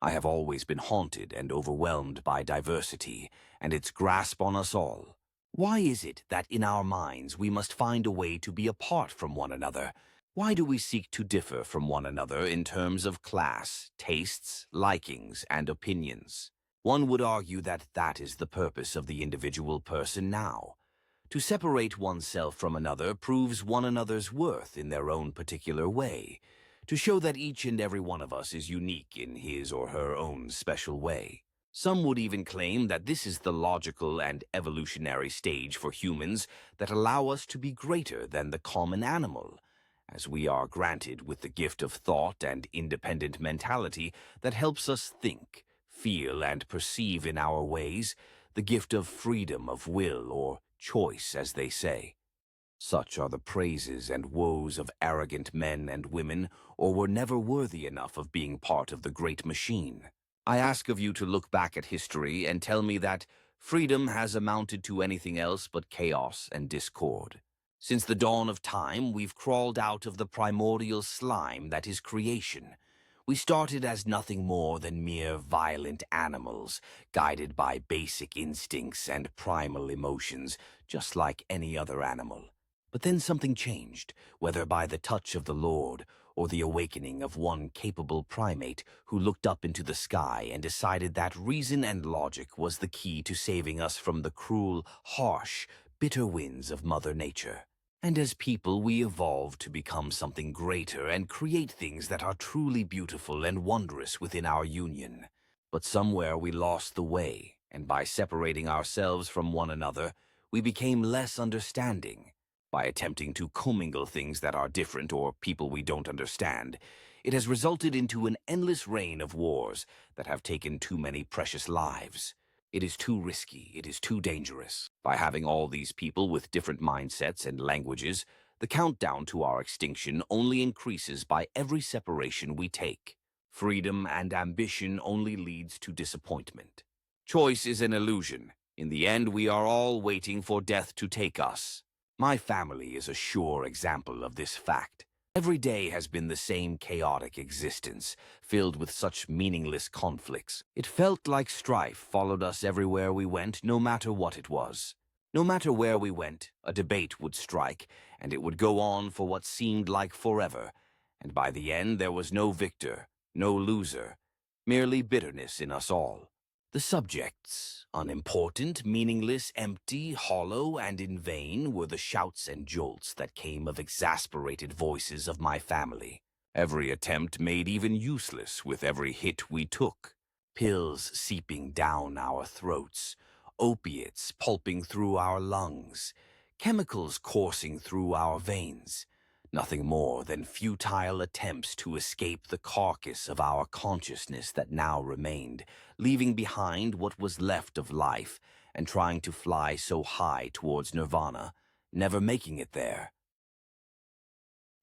I have always been haunted and overwhelmed by diversity and its grasp on us all. Why is it that in our minds we must find a way to be apart from one another? Why do we seek to differ from one another in terms of class, tastes, likings, and opinions? One would argue that that is the purpose of the individual person now. To separate oneself from another proves one another's worth in their own particular way, to show that each and every one of us is unique in his or her own special way. Some would even claim that this is the logical and evolutionary stage for humans that allow us to be greater than the common animal, as we are granted with the gift of thought and independent mentality that helps us think, feel, and perceive in our ways, the gift of freedom of will or choice, as they say. Such are the praises and woes of arrogant men and women, or were never worthy enough of being part of the great machine. I ask of you to look back at history and tell me that freedom has amounted to anything else but chaos and discord. Since the dawn of time, we've crawled out of the primordial slime that is creation. We started as nothing more than mere violent animals, guided by basic instincts and primal emotions, just like any other animal. But then something changed, whether by the touch of the Lord or the awakening of one capable primate who looked up into the sky and decided that reason and logic was the key to saving us from the cruel, harsh, bitter winds of Mother Nature. And as people, we evolved to become something greater and create things that are truly beautiful and wondrous within our union. But somewhere we lost the way, and by separating ourselves from one another, we became less understanding. By attempting to commingle things that are different or people we don't understand, it has resulted into an endless reign of wars that have taken too many precious lives. It is too risky, it is too dangerous. By having all these people with different mindsets and languages, the countdown to our extinction only increases by every separation we take. Freedom and ambition only leads to disappointment. Choice is an illusion. In the end, we are all waiting for death to take us. My family is a sure example of this fact. Every day has been the same chaotic existence, filled with such meaningless conflicts. It felt like strife followed us everywhere we went, no matter what it was. No matter where we went, a debate would strike, and it would go on for what seemed like forever. And by the end, there was no victor, no loser, merely bitterness in us all. The subjects, unimportant, meaningless, empty, hollow, and in vain, were the shouts and jolts that came of exasperated voices of my family. Every attempt made even useless with every hit we took. Pills seeping down our throats, opiates pulping through our lungs, chemicals coursing through our veins. Nothing more than futile attempts to escape the carcass of our consciousness that now remained, leaving behind what was left of life and trying to fly so high towards nirvana, never making it there.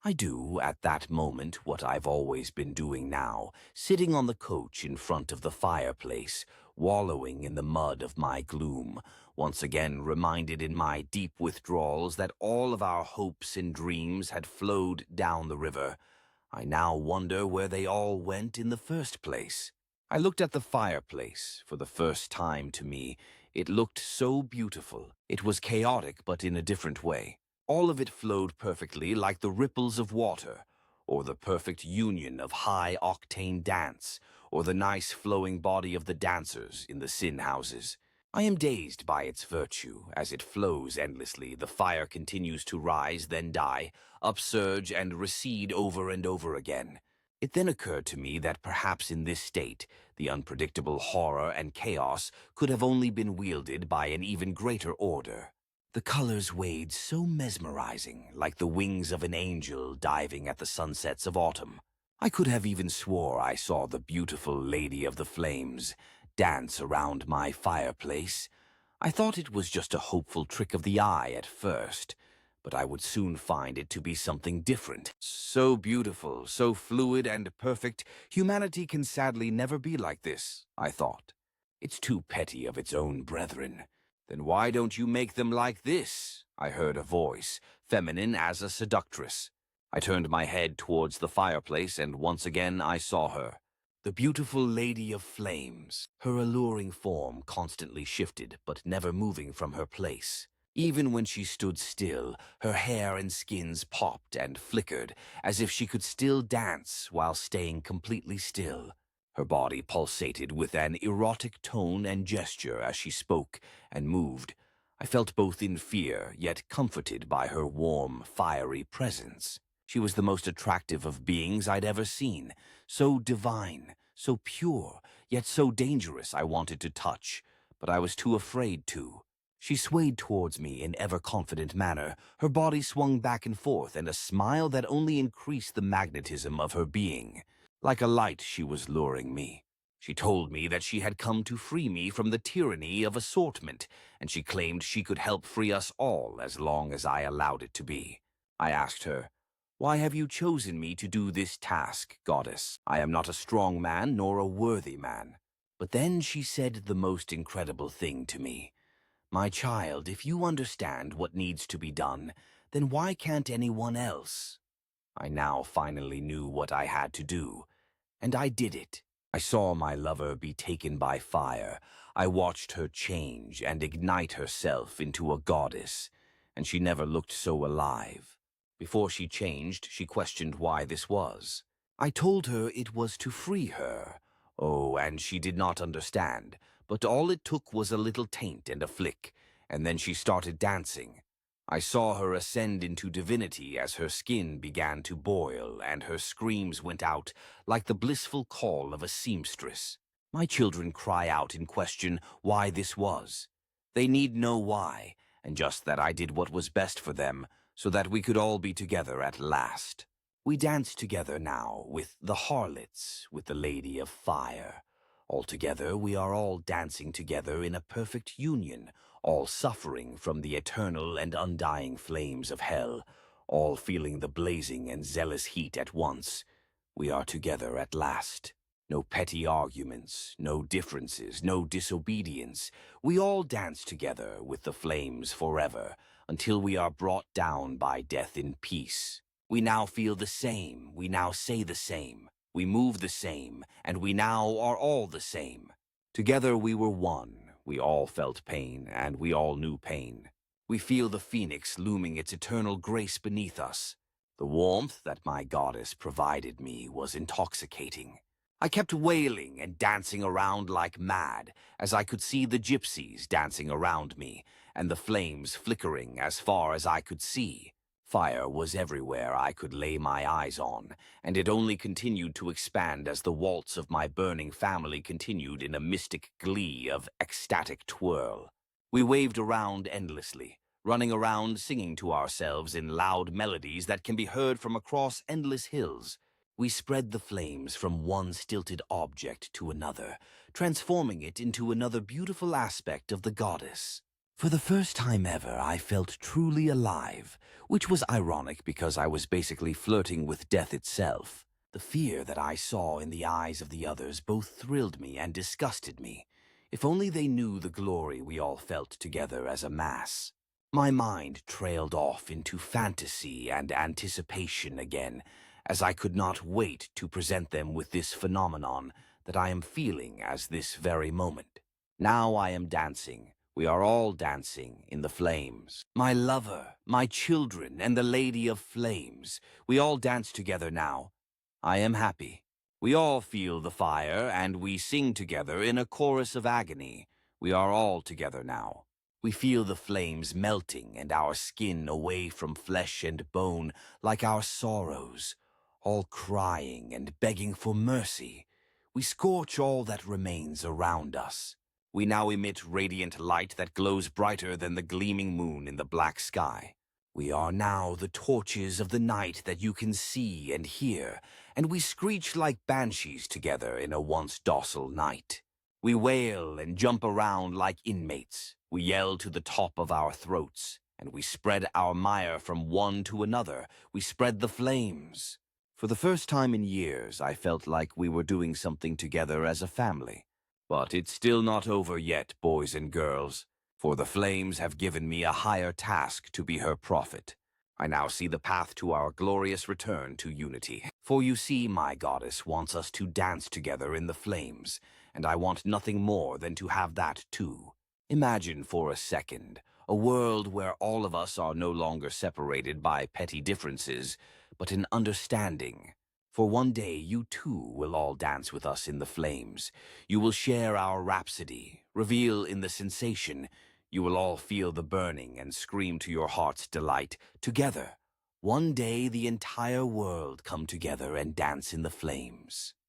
I do, at that moment, what I've always been doing now, sitting on the couch in front of the fireplace, wallowing in the mud of my gloom, once again reminded in my deep withdrawals that all of our hopes and dreams had flowed down the river. I now wonder where they all went in the first place. I looked at the fireplace for the first time. To me, it looked so beautiful. It was chaotic, but in a different way. All of it flowed perfectly like the ripples of water, or the perfect union of high-octane dance, or the nice flowing body of the dancers in the sin houses. I am dazed by its virtue. As it flows endlessly, the fire continues to rise, then die, upsurge, and recede over and over again. It then occurred to me that perhaps in this state, the unpredictable horror and chaos could have only been wielded by an even greater order. The colors waved so mesmerizing, like the wings of an angel diving at the sunsets of autumn. I could have even swore I saw the beautiful Lady of the Flames dance around my fireplace. I thought it was just a hopeful trick of the eye at first, but I would soon find it to be something different. So beautiful, so fluid and perfect, humanity can sadly never be like this, I thought. It's too petty of its own brethren. Then why don't you make them like this? I heard a voice, feminine as a seductress. I turned my head towards the fireplace, and once again I saw her. The beautiful Lady of Flames. Her alluring form constantly shifted, but never moving from her place. Even when she stood still, her hair and skins popped and flickered, as if she could still dance while staying completely still. Her body pulsated with an erotic tone and gesture as she spoke and moved. I felt both in fear, yet comforted by her warm, fiery presence. She was the most attractive of beings I'd ever seen, so divine, so pure, yet so dangerous I wanted to touch, but I was too afraid to. She swayed towards me in ever-confident manner, her body swung back and forth, and a smile that only increased the magnetism of her being. Like a light, she was luring me. She told me that she had come to free me from the tyranny of assortment, and she claimed she could help free us all as long as I allowed it to be. I asked her, "Why have you chosen me to do this task, goddess? I am not a strong man nor a worthy man." But then she said the most incredible thing to me. "My child, if you understand what needs to be done, then why can't anyone else?" I now finally knew what I had to do, and I did it. I saw my lover be taken by fire. I watched her change and ignite herself into a goddess, and she never looked so alive. Before she changed, she questioned why this was. I told her it was to free her. Oh, and she did not understand, but all it took was a little taint and a flick, and then she started dancing. I saw her ascend into divinity as her skin began to boil and her screams went out like the blissful call of a seamstress. My children cry out in question why this was. They need know why, and just that I did what was best for them, so that we could all be together at last. We dance together now with the harlots, with the Lady of Fire. Altogether, we are all dancing together in a perfect union, all suffering from the eternal and undying flames of hell, all feeling the blazing and zealous heat at once. We are together at last. No petty arguments, no differences, no disobedience. We all dance together with the flames forever, until we are brought down by death in peace. We now feel the same, we now say the same, we move the same, and we now are all the same. Together we were one. We all felt pain, and we all knew pain. We feel the phoenix looming its eternal grace beneath us. The warmth that my goddess provided me was intoxicating. I kept wailing and dancing around like mad, as I could see the gypsies dancing around me, and the flames flickering as far as I could see. Fire was everywhere I could lay my eyes on, and it only continued to expand as the waltz of my burning family continued in a mystic glee of ecstatic twirl. We waved around endlessly, running around singing to ourselves in loud melodies that can be heard from across endless hills. We spread the flames from one stilted object to another, transforming it into another beautiful aspect of the goddess. For the first time ever, I felt truly alive, which was ironic because I was basically flirting with death itself. The fear that I saw in the eyes of the others both thrilled me and disgusted me. If only they knew the glory we all felt together as a mass. My mind trailed off into fantasy and anticipation again, as I could not wait to present them with this phenomenon that I am feeling as this very moment. Now I am dancing. We are all dancing in the flames. My lover, my children, and the Lady of Flames. We all dance together now. I am happy. We all feel the fire, and we sing together in a chorus of agony. We are all together now. We feel the flames melting and our skin away from flesh and bone like our sorrows, all crying and begging for mercy. We scorch all that remains around us. We now emit radiant light that glows brighter than the gleaming moon in the black sky. We are now the torches of the night that you can see and hear, and we screech like banshees together in a once docile night. We wail and jump around like inmates. We yell to the top of our throats, and we spread our mire from one to another. We spread the flames. For the first time in years, I felt like we were doing something together as a family. But it's still not over yet, boys and girls, for the flames have given me a higher task to be her prophet. I now see the path to our glorious return to unity. For you see, my goddess wants us to dance together in the flames, and I want nothing more than to have that too. Imagine for a second a world where all of us are no longer separated by petty differences, but in understanding. For one day you too will all dance with us in the flames. You will share our rhapsody, revel in the sensation. You will all feel the burning and scream to your heart's delight together. One day the entire world come together and dance in the flames.